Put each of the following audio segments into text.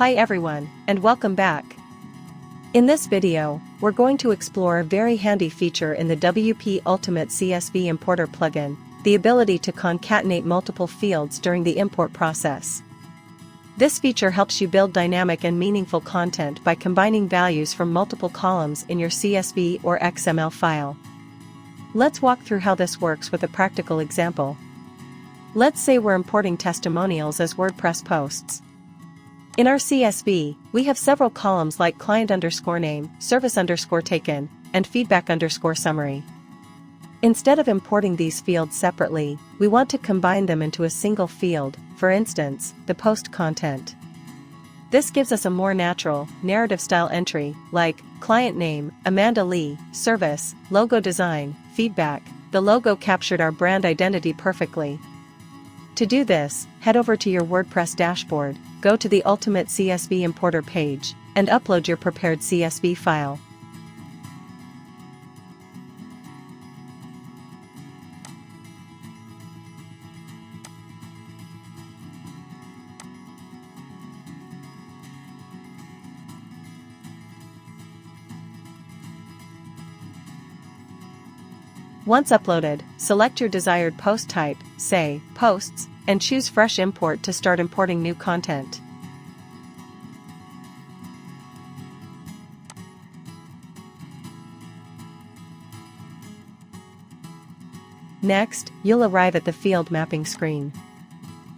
Hi everyone, and welcome back. In this video, we're going to explore a very handy feature in the WP Ultimate CSV Importer plugin, the ability to concatenate multiple fields during the import process. This feature helps you build dynamic and meaningful content by combining values from multiple columns in your CSV or XML file. Let's walk through how this works with a practical example. Let's say we're importing testimonials as WordPress posts. In our CSV, we have several columns like client_name, service_taken, and feedback_summary. Instead of importing these fields separately, we want to combine them into a single field, for instance, the post content. This gives us a more natural, narrative-style entry, like client name, Amanda Lee, service, logo design, feedback. The logo captured our brand identity perfectly. To do this, head over to your WordPress dashboard, go to the Ultimate CSV Importer page, and upload your prepared CSV file. Once uploaded, select your desired post type, say, Posts, and choose Fresh Import to start importing new content. Next, you'll arrive at the field mapping screen.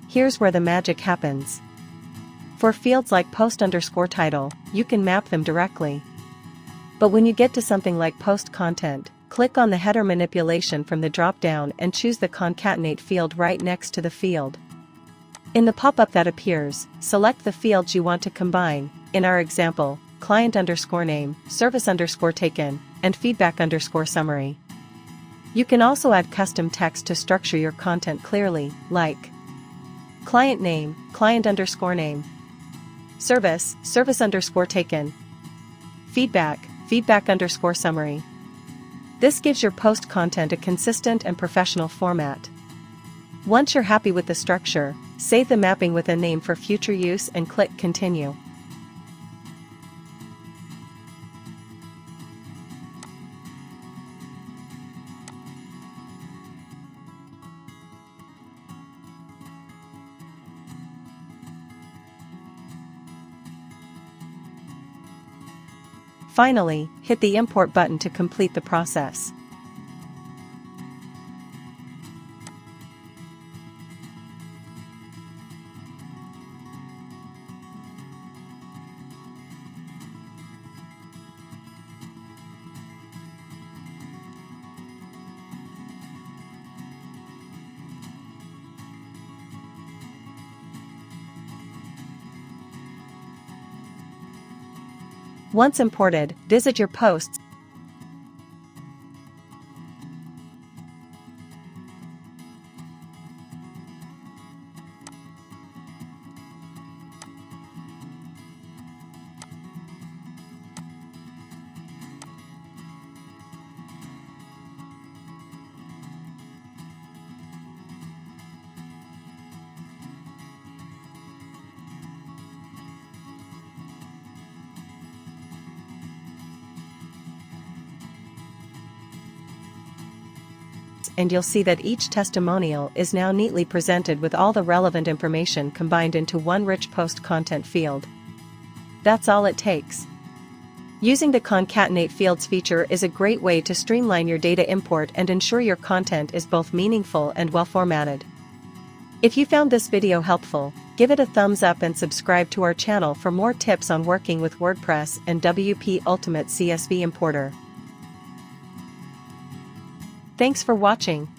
Here's where the magic happens. For fields like post_title, you can map them directly. But when you get to something like post content, click on the header manipulation from the drop-down and choose the Concatenate field right next to the field. In the pop-up that appears, select the fields you want to combine, in our example, client_name, service_taken, and feedback_summary. You can also add custom text to structure your content clearly, like client name, client_name, service, service_taken, feedback, feedback_summary. This gives your post content a consistent and professional format. Once you're happy with the structure, save the mapping with a name for future use and click Continue. Finally, hit the Import button to complete the process. Once imported, visit your posts. And you'll see that each testimonial is now neatly presented with all the relevant information combined into one rich post content field. That's all it takes. Using the Concatenate Fields feature is a great way to streamline your data import and ensure your content is both meaningful and well formatted. If you found this video helpful, give it a thumbs up and subscribe to our channel for more tips on working with WordPress and WP Ultimate CSV Importer. Thanks for watching.